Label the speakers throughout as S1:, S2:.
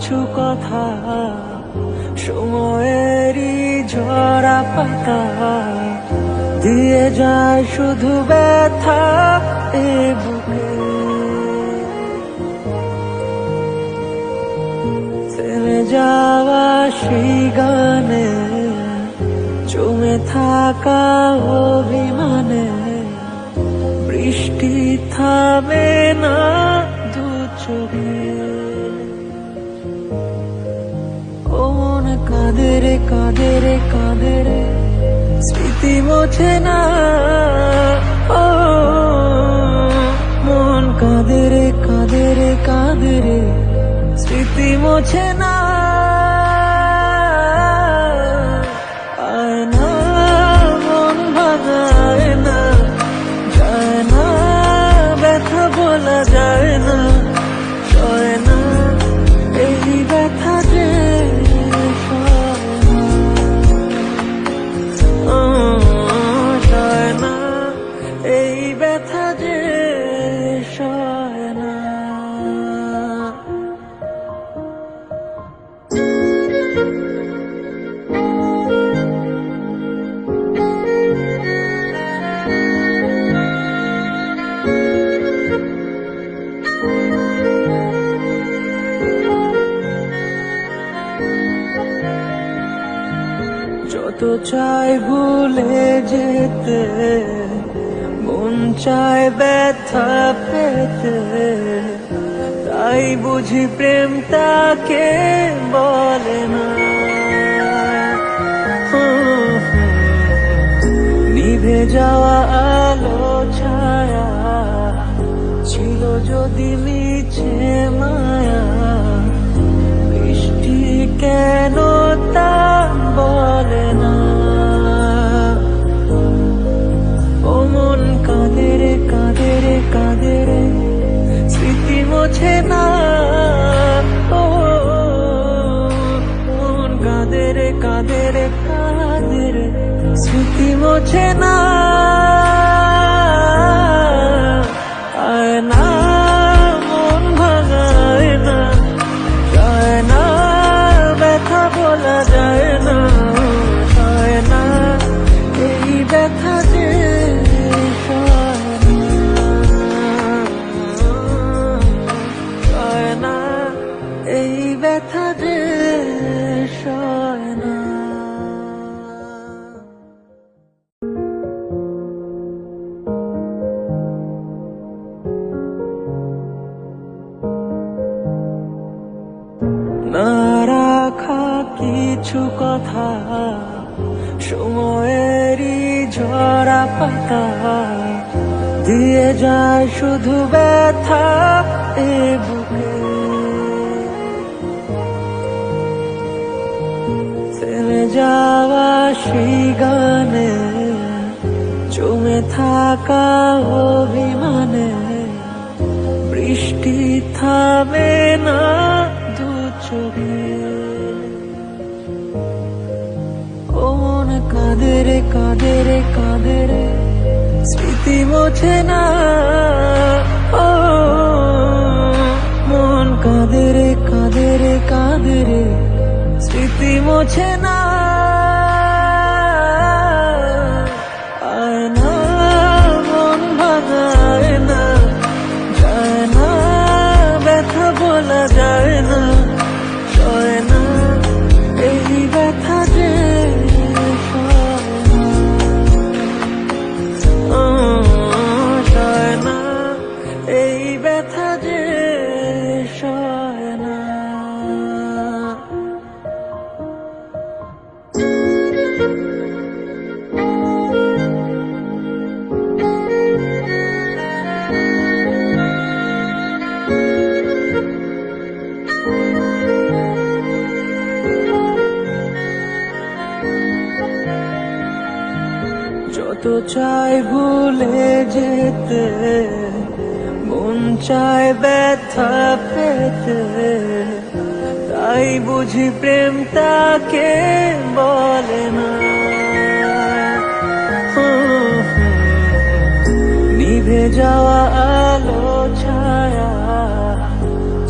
S1: কিছু কথা সময়েরই ঝরা পাতা দিয়ে যায় শুধু ব্যথা এ বুকে। থেমে যাওয়া সেই গানে জমে থাকা অভিমানে বৃষ্টি থামে না দু চোখে। ও মন কাঁদে রে কাঁদে রে কাঁদে রে স্মৃতি মোছে না। ও মন কাঁদে রে কাঁদে রে কাঁদে রে স্মৃতি মোছে না। আয়না মন ভাঙায় না, যায় না ব্যথা বলা যায় না, সয় না এই ব্যথা যে সয় না এই ব্যথা যে সয় না। যত চাই ভুলে যেতে মন চায় ব্যথা পেতে, তাই বুঝি প্রেম তাকে বলে না। নিভে যাওয়া আলো ছায়া ছিল যদি মিছে মায়া, বৃষ্টি কেন তা বলে না। ও মন কাঁদে রে কাঁদে রে কাঁদে রে স্মৃতি মোছে না। ও মন কাঁদে রে কাঁদে রে কাঁদে রে স্মৃতি মোছে না। আয়না মন ভাঙায় না, যায় না ব্যথা বলা যায় না, সয় না এই ব্যথা যে সয় না এই ব্যথা যে সয় না। না রাখা কিছু কথা সময়েরই ঝরা পাতা দিয়ে যায় শুধু ব্যথা এ বুকে। থেমে যাওয়া সেই গানে জমে থাকা অভিমানে বৃষ্টি থামে না দু চোখে। ও মন কাঁদে রে কাঁদে রে কাঁদে রে স্মৃতি মোছে না। ও মন কাঁদে রে কাঁদে রে কাঁদে রে স্মৃতি মোছে না। আয়না মন ভাঙায় না, যায় না ব্যথা বলা যায় না, সয় না এই ব্যথা যে সয় না এই ব্যথা যে সয় না। যত চাই ভুলে যেতে মন চায় ব্যথা পেতে, তাই বুঝি প্রেম তাকে বলে না। নিভে যাওয়া আলো ছায়া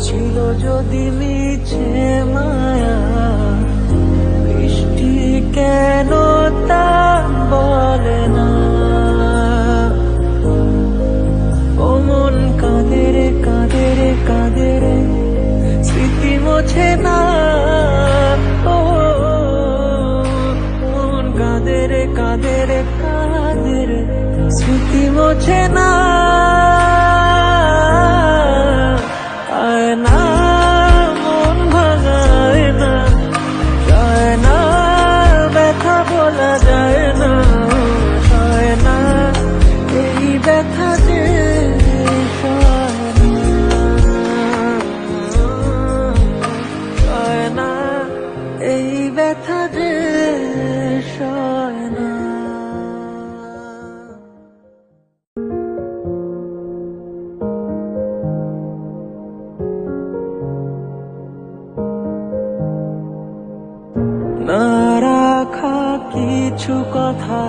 S1: ছিল যদি মিছে স্মৃতি মোছে না, আয় না মন ভাঙায় না, যায় না ব্যথা বলা যায় না, হয় না এই ব্যথা যে সয় না, এই ব্যথা যে সয় না। না রাখা কিছু কথা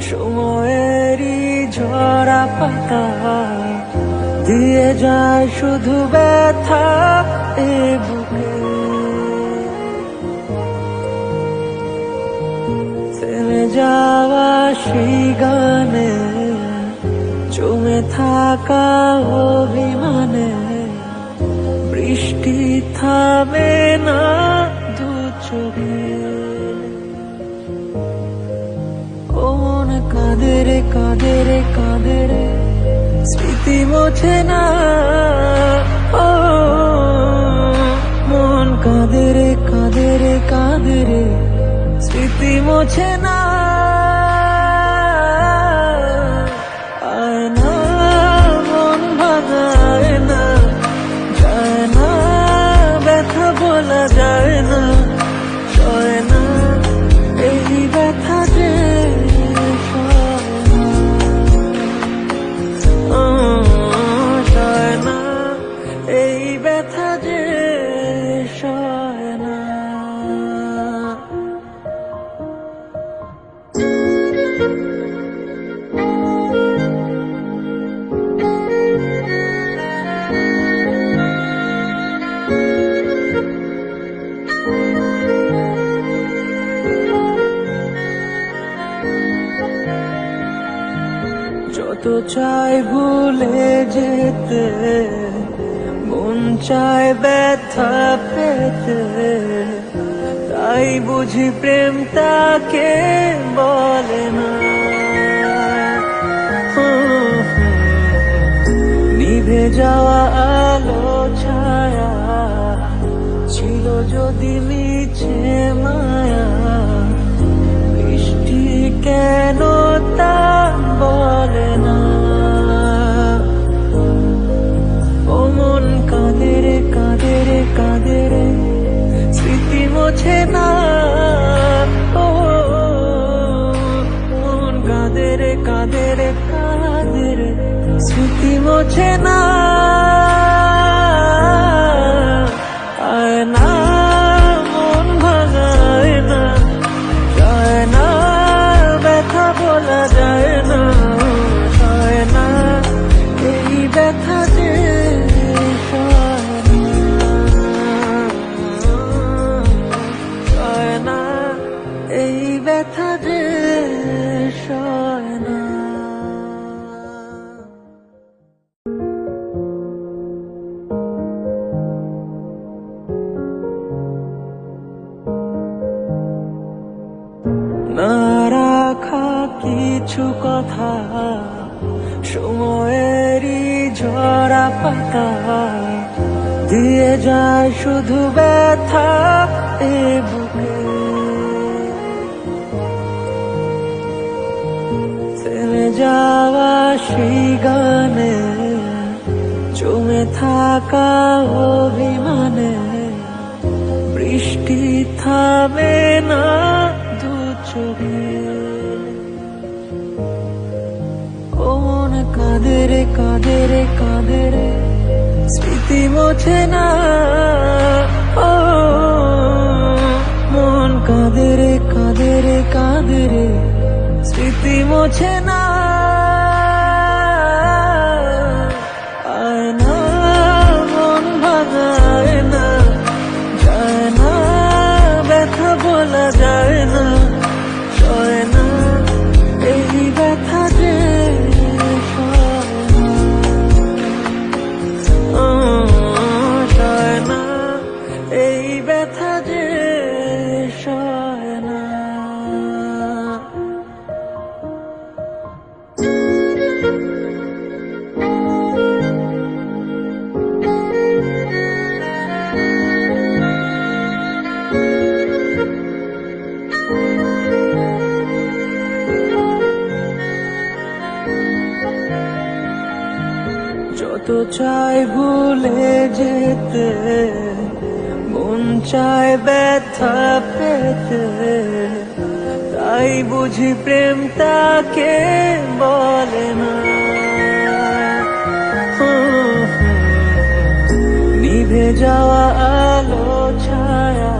S1: সময়েরই ঝরা পাতা দিয়ে যায় শুধু ব্যথা এ বুকে, থেমে যাওয়া সেই গানে জমে থাকা অভিমানে বৃষ্টি থামে না দু চোখে, ও মন কাঁদে রে কাঁদে রে কাঁদে রে স্মৃতি মোছে না, ও মন কাঁদে রে কাঁদে রে কাঁদে রে স্মৃতি মোছে না, আয় না মন ভাঙায় না, যায় না ব্যথা বলা যায় না, সয় না এই ব্যথা যে সয় না, এই ব্যথা যে সয় না। যত চাই ভুলে যেতে, মন চায় ব্যথা পেতে, তাই বুঝি প্রেম তাকে বলে না, নিভে যাওয়া আলো ছায়া ছিল যদি মিছে মায়া, বৃষ্টি কেন তা বলে না, ও মন কাঁদে রে কাঁদে রে কাঁদে রে স্মৃতি মোছে না, ও মন কাঁদে রে কাঁদে রে কাঁদে রে স্মৃতি মোছে না, আয় না মন ভাঙায় না, যায় না ব্যথা বলা যায় না, হয় না এই ব্যথা যে সয় না, এই ব্যথা যে সয় না। না রাখা কিছু কথা সময়েরই ঝরা পাতা দিয়ে যায় শুধু ব্যথা এ বুকে, থেমে যাওয়া সেই গানে জমে থাকা অভিমানে বৃষ্টি থামে না দু চোখে, ও মন কাঁদে রে কাঁদে রে কাঁদে রে স্মৃতি মোছে না, ও মন কাঁদে রে কাঁদে রে কাঁদে রে স্মৃতি মোছে না, আয় না মন ভাঙায় না, যায় না ব্যথা বলা যায় না, সয় না এই ব্যথা যে সয় না, এই ব্যথা যে সয় না। যত চাই ভুলে যেতে, মন চায় ব্যথা পেতে, তাই বুঝি প্রেম তাকে বলে না। নিভে যাওয়া আলো ছায়া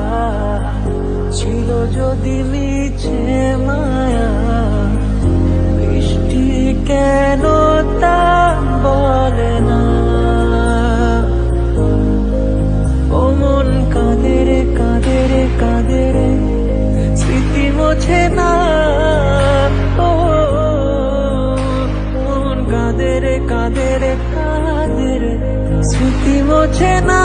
S1: ছিল যদি মিছে মায়া, বৃষ্টি কেন তা বলে না। ও মন কাঁদে রে কাঁদে রে কাঁদে রে, স্মৃতি মোছে না। ও মন কাঁদে রে কাঁদে রে কাঁদে রে, স্মৃতি মোছে না।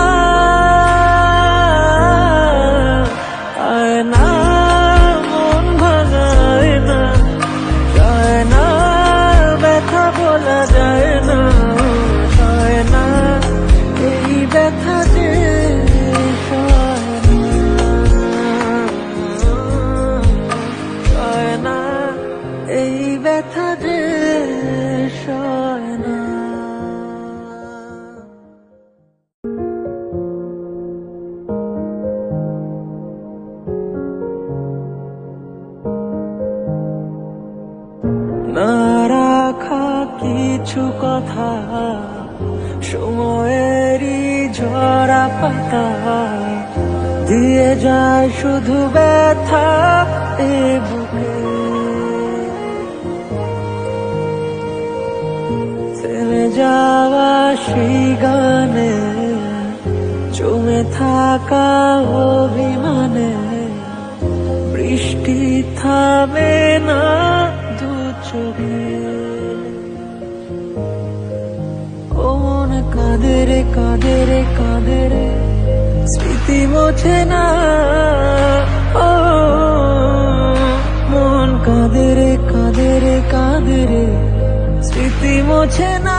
S1: আয় না মন ভাঙায় না, যায় না ব্যথা বলা যায় না, যায় না এই ব্যথা যে সয় না, এই ব্যথা যে সয় না। না রাখা কিছু কথা, সময়েরই ঝরা পাতা, দিয়ে যায় শুধু ব্যথা এ বুকে। থেমে যাওয়া সেই গানে, জমে থাকা অভিমানে, বৃষ্টি থামে না দু চোখে। ও মন কাঁদে রে কাঁদে রে কাঁদে রে, স্মৃতি মোছে না। ও মন কাঁদে রে কাঁদে রে কাঁদে রে, স্মৃতি মোছে না।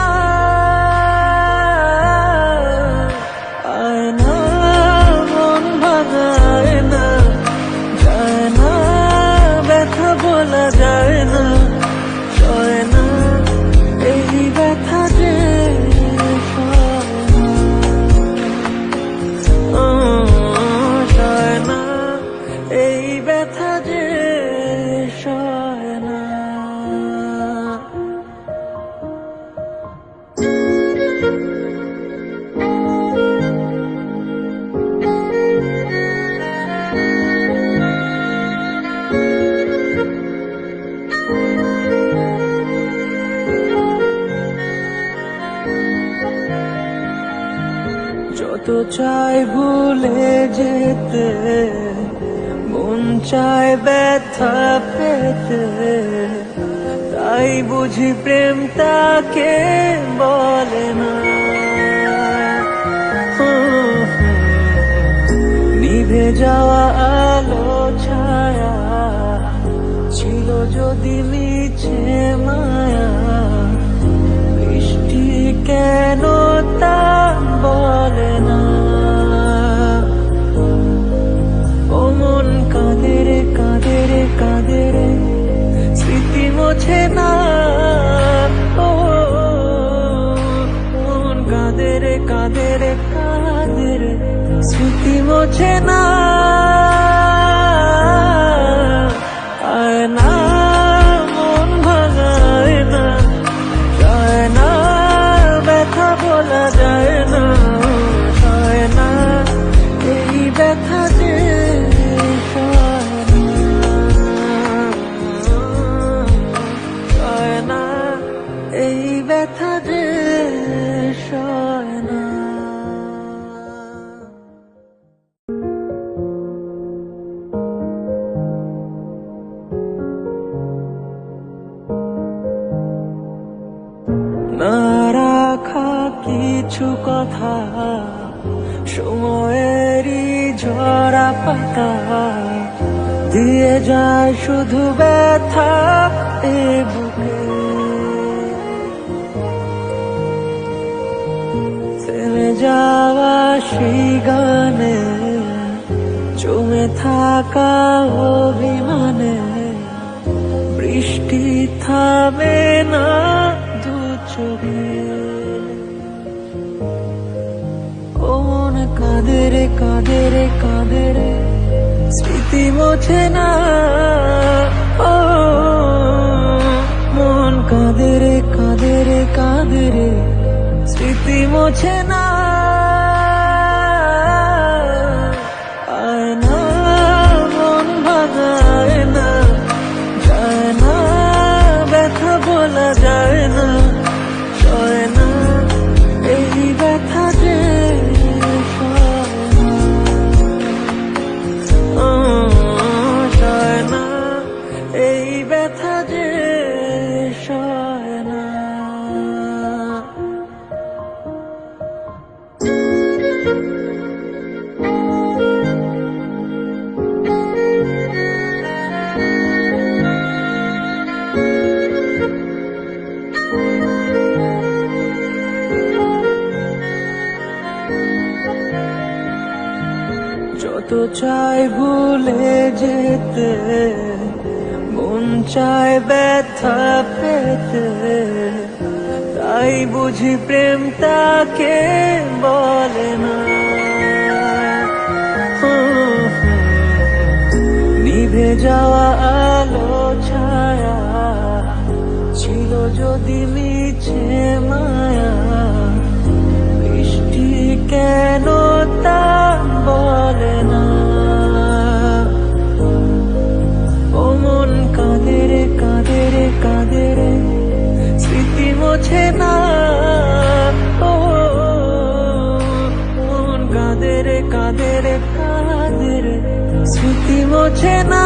S1: আয় না মন ভাঙায় না, যায় না ব্যথা বলা যায় না, সয় না এই ব্যথা যে সয় না, এই ব্যথা যে সয় না। যত চাই ভুলে যেতে, মন চায় ব্যথা পেতে, তাই বুঝি প্রেম তাকে বলে না। নিভে যাওয়া আলো ছায়া ছিল যদি মিছে মায়া, বৃষ্টি কেন তা বলে না। ও মন কাঁদে রে কাঁদে রে কাঁদে রে, স্মৃতি মোছে না। ও মন কাঁদে রে কাঁদে রে কাঁদে রে, স্মৃতি মোছে না। আয় না মন ভাঙায় না, যায় না ব্যথা বলা যায় না, সয় না এই ব্যথা যে সয় না, এই ব্যথা যে সয় না। না রাখা কিছু কথা, সময়েরই ঝরা পাতা, দিয়ে যায় শুধু ব্যথা এ বুকে। থেমে যাওয়া সেই গানে, জমে থাকা অভিমানে, বৃষ্টি থামে না দু চোখে। মোছে না। ও মন কাঁদে রে কাঁদে রে কাঁদে রে, স্মৃতি মোছে না। আয় না মন ভাঙায় না, যায় না ব্যথা বলা যায় না, সয় না এই ব্যথা যে সয় না, এই ব্যথা যে সয় না। যত চাই ভুলে যেতে, মন চায় ব্যথা পেতে, তাই বুঝি প্রেম তাকে বলে না। নিভে যাওয়া আলো ছায়া ছিল যদি মিছে মায়া, বৃষ্টি কেন তা বলে না। ও মন কাঁদে রে কাঁদে রে কাঁদে রে, স্মৃতি মোছে না। ও মন কাঁদে রে কাঁদে রে কাঁদে রে, স্মৃতি মোছে না।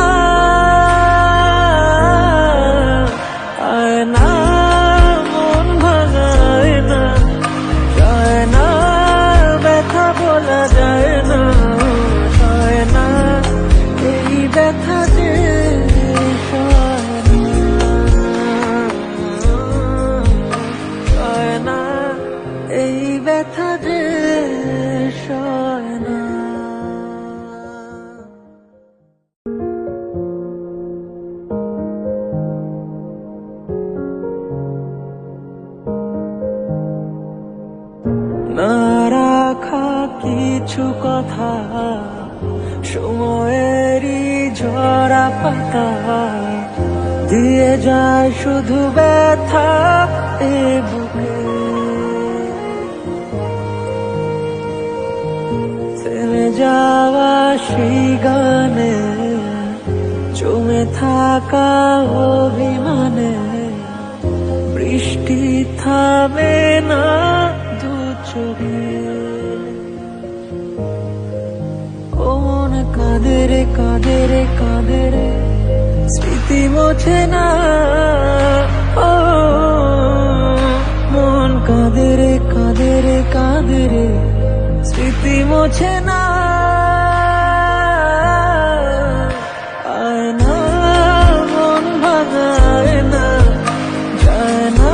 S1: আয় না মন ভাঙায় না, যায় না ব্যথা বলা যায় না, সয় না এই ব্যথা যে সয় না, এই ব্যথা যে সয় না। না রাখা কিছু কথা, সময়েরই ঝরা পাতা, দিয়ে যায় শুধু ব্যথা এ বুকে। থেমে যাওয়া সেই গানে, জমে থাকা অভিমানে, বৃষ্টি থামে না দু চোখে। ও মন কাঁদে রে কাঁদে রে কাঁদে রে, স্মৃতি মোছে না। ও মন কাঁদে রে কাঁদে রে কাঁদে রে, স্মৃতি মোছে না। আয় না মন ভাঙায় না, যায় না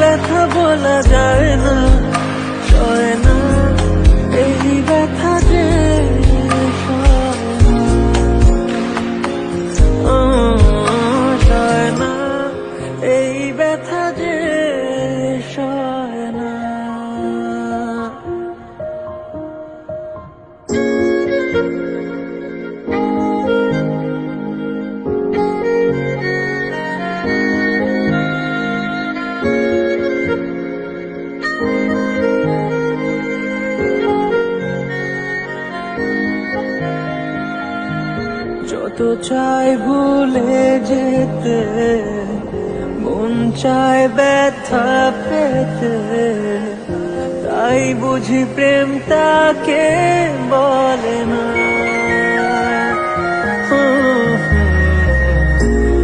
S1: ব্যথা বলা যায় না, সয় না এই ব্যথা যে সয় না, এই ব্যথা যে সয় না। যত চাই ভুলে যেতে, মন চায় ব্যথা পেতে, তাই বুঝি প্রেম তাকে বলে না।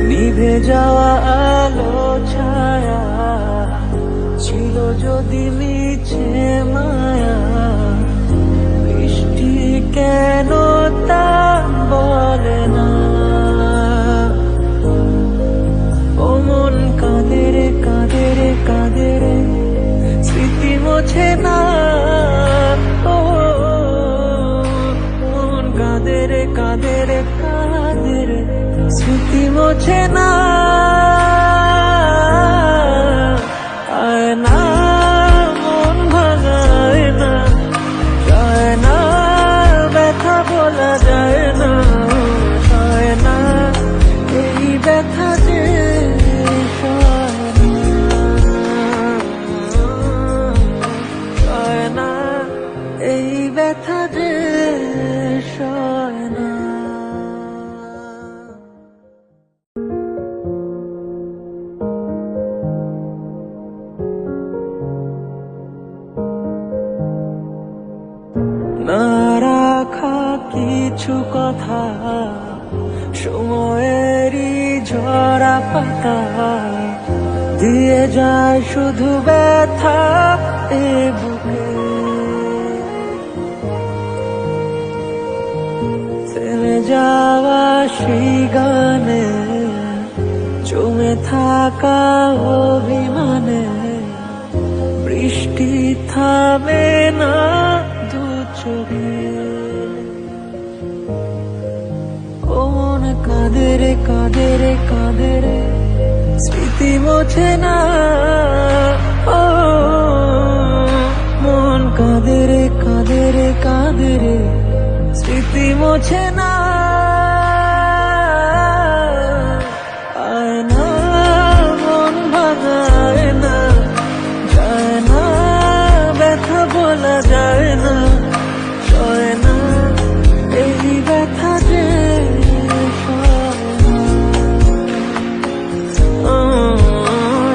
S1: নিভে যাওয়া আলো ছায়া ছিল যদি মিছে মায়া, বৃষ্টি কেন তা বলে না। ও মন কাঁদে রে কাঁদে রে কাঁদে রে, স্মৃতি মোছে না। ও মন কাঁদে রে কাঁদে রে কাঁদে রে, স্মৃতি মোছে না। আয় না মন ভাঙায় না, যায় না ব্যথা বলা যায় না, ব্যথা যে সয় না, এই ব্যথা যে সয় না। না রাখা কিছু কথা, সময়েরই ঝরা পাতা, দিয়ে যায় শুধু ব্যথা এ বুকে। থেমে যাওয়া সেই গানে, জমে থাকা অভিমানে, বৃষ্টি থামে না দু চোখে। ও মন কাঁদে রে কাঁদে রে কাঁদে রে, স্মৃতি মোছে না। ও মন কাঁদে রে কাঁদে রে কাঁদে রে, স্মৃতি মোছে না। আয় না মন ভাঙায় না, যায় না ব্যথা বলা যায় না, সয় না এই ব্যথা যে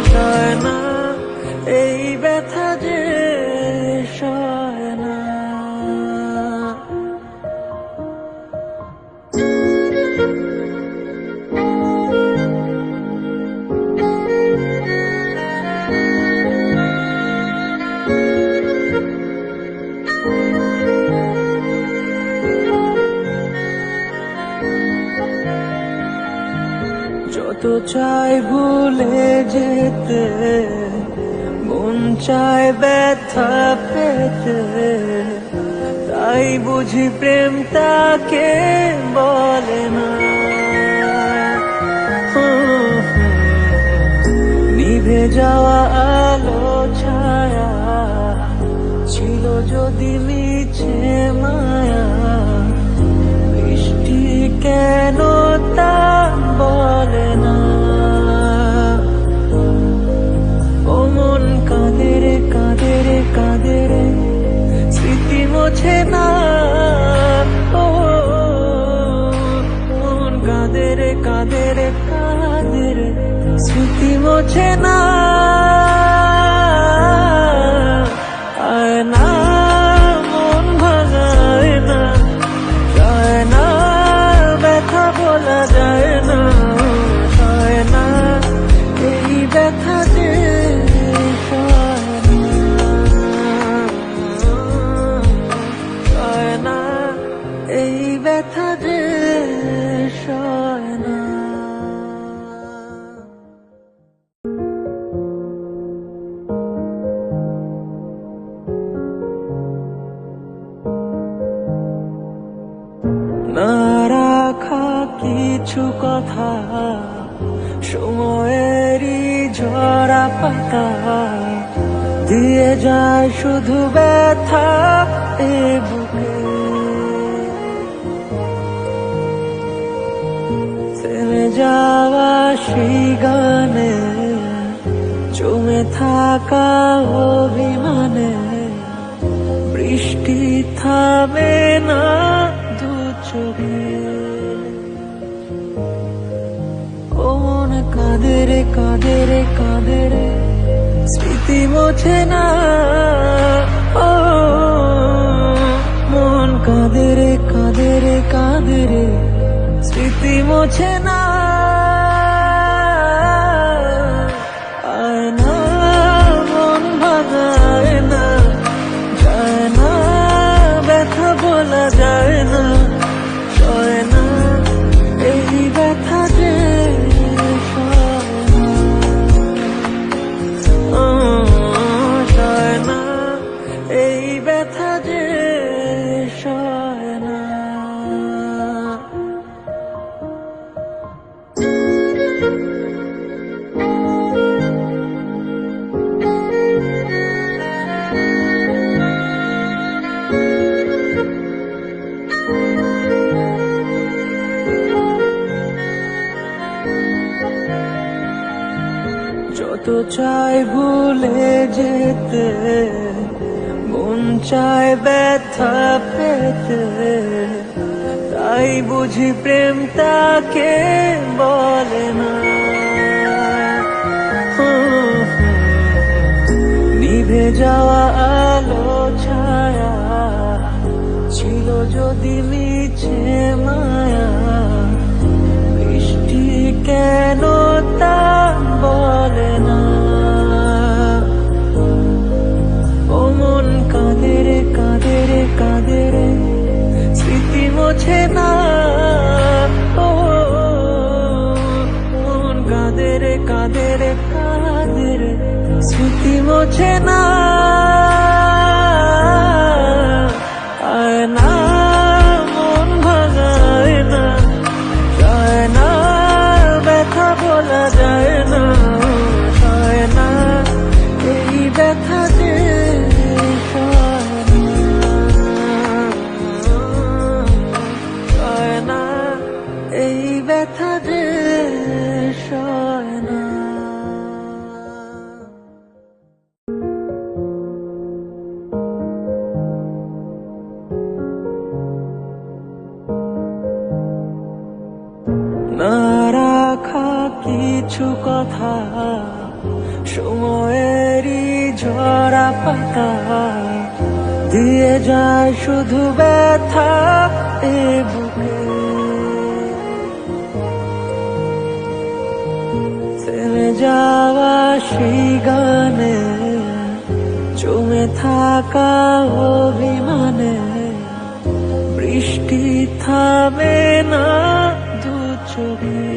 S1: সয় না, এই ব্যথা যে সয় না। যত চাই ভুলে যেতে, মন চায় ব্যথা পেতে, তাই বুঝি প্রেম তাকে বলে না। নিভে যাওয়া আলো ছায়া ছিল যদি মিছে মায়া, বৃষ্টি কেন তা বলে না। ও মন কাঁদে রে কাঁদে রে কাঁদে রে, স্মৃতি মোছে না। ও মন কাঁদে রে কাঁদে রে কাঁদে রে, স্মৃতি মোছে না। আয় না মন ভাঙায় না, যায় না ব্যথা বলা যায় না, সয় না এই ব্যথা যে সয় না, এই ব্যথা যে সয় না। না রাখা কিছু কথা, সময়েরই ঝরা পাতা, দিয়ে যায় শুধু ব্যথা এ বুকে। থেমে যাওয়া সেই গানে, জমে থাকা অভিমানে, বৃষ্টি থামে না দু চোখে। ও মন কাঁদে রে কাঁদে রে কাঁদে রে, স্মৃতি মোছে না। ও মন কাঁদে রে কাঁদে রে কাঁদে রে, স্মৃতি মোছে না। আয় না মন ভাঙায় না, যায় না ব্যথা বলা যায় না, সয় না এই ব্যথা যে সয় না, এই ব্যথা যে সয় না। যত চাই ভুলে যেতে, মন চায় ব্যথা পেতে, তাই বুঝি প্রেম তাকে বলে না। নিভে যাওয়া আলো ছায়া ছিল যদি মিছে মায়া, বৃষ্টি কেন তা বলে না। ও মন কাঁদে রে কাঁদে রে কাঁদে রে, স্মৃতি মোছে না। ও মন কাঁদে রে কাঁদে রে কাঁদে রে, স্মৃতি মোছে না। আয় না মন ভাঙায় না, যায় না ব্যথা বলা যায় না, যায় না এই ব্যথা যে সয় না, এই ব্যথা যে সয় না। না রাখা কিছু কথা সময়েরই ঝরা পাতা, দিয়ে যায় শুধু ব্যথা এ বুকে। থেমে যাওয়া সেই গানে, জমে থাকা অভিমানে, বৃষ্টি থামে না দু চোখে।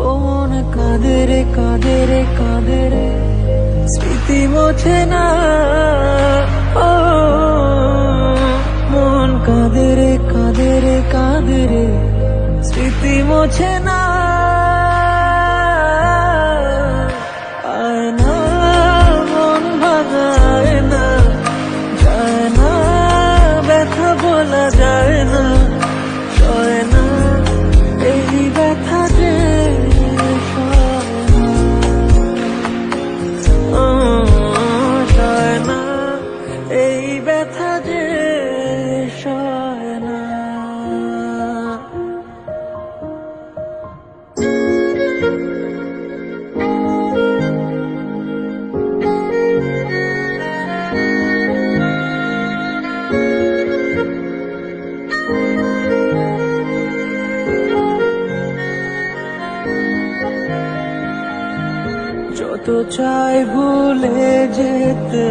S1: ও মন কাঁদে রে কাঁদে রে কাঁদে রে, স্মৃতি মোছে না। ও মন কাঁদে রে কাঁদে রে কাঁদে রে, স্মৃতি মোছে না। আয় না মন ভাঙায় না, যায় না ব্যথা বলা যায় না, সয় না এই ব্যথা যে সয় না, এই ব্যথা যে সয় না। যত চাই ভুলে যেতে,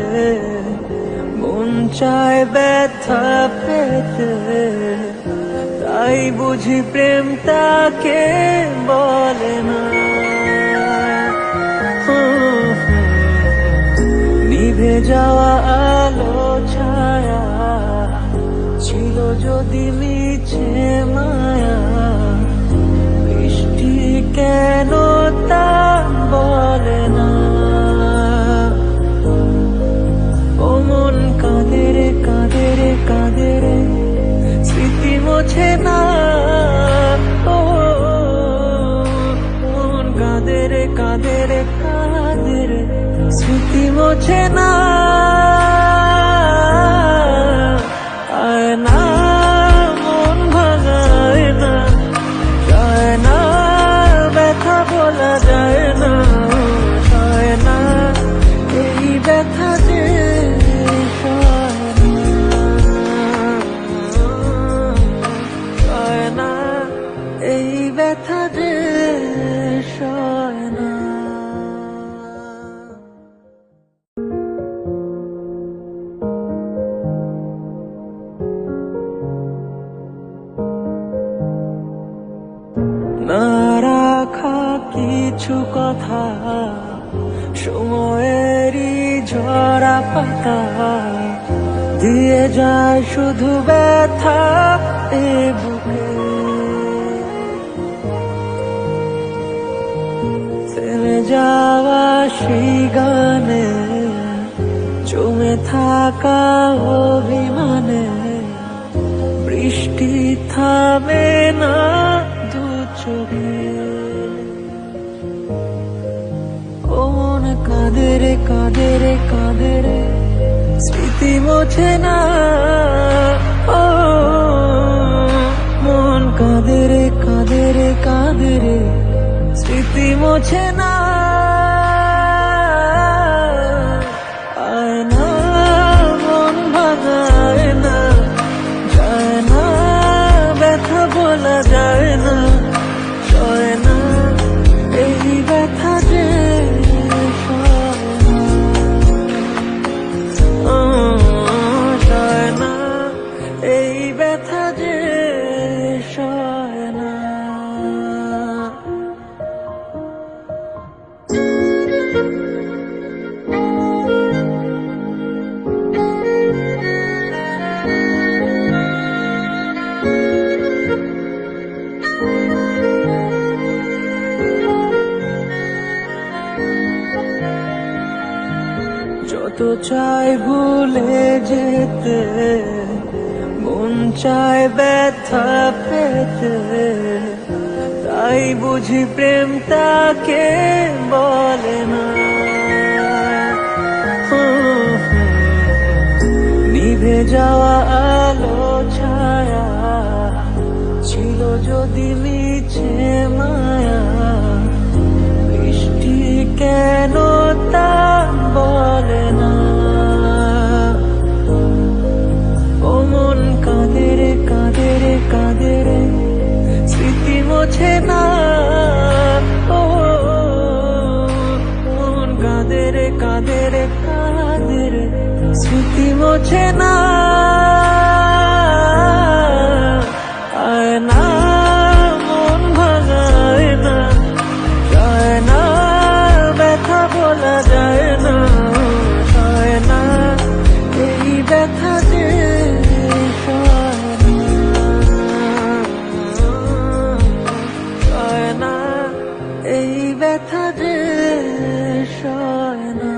S1: মন চায় ব্যথা পেতে, তাই বুঝি প্রেম তাকে বলে না। নিভে যাওয়া আলো ছায়া ছিল যদি মিছে মায়া, বৃষ্টি কেন তা বলে না। ও মন কাঁদে রে কাঁদে রে কাঁদে রে, স্মৃতি মোছে না। ও মন কাঁদে রে কাঁদে রে কাঁদে রে, স্মৃতি মোছে না। আয় না মন ভাঙায় না, যায় না ব্যথা বলা যায় না, যায় না এই ব্যথা যে সয় না, এই ব্যথা যে সয় না। না রাখা কিছু কথা সময়েরই ঝরা পাতা, দিয়ে যায় শুধু ব্যথা এ বুকে। থেমে যাওয়া সেই গানে, জমে থাকা অভিমানে, বৃষ্টি থামে না দু চোখে। স্মৃতি মোছে না। ও মন কাঁদে রে কাঁদে রে কাঁদে রে, স্মৃতি মোছে না। আয় না মন ভাঙায় না, যায় না ব্যথা বলা যায় না, সয় না এই ব্যথা যে সয় না, এই ব্যথা যে সয় না। যত চাই ভুলে যেতে, মন চায় ব্যথা পেতে, তাই বুঝি প্রেম তাকে বলে না। নিভে যাওয়া আলো ছায়া ছিল যদি মিছে মায়া, বৃষ্টি কেন তা বলে না। ও মন কাঁদে রে কাঁদে রে কাঁদে রে, স্মৃতি মোছে না। ও মন কাঁদে রে কাঁদে রে কাঁদে রে, স্মৃতি মোছে না। আয় না মন ভাঙায় না, যায় না ব্যথা বলা যায় না, সয় না এই ব্যথা যে সয় না, এই ব্যথা যে সয় না।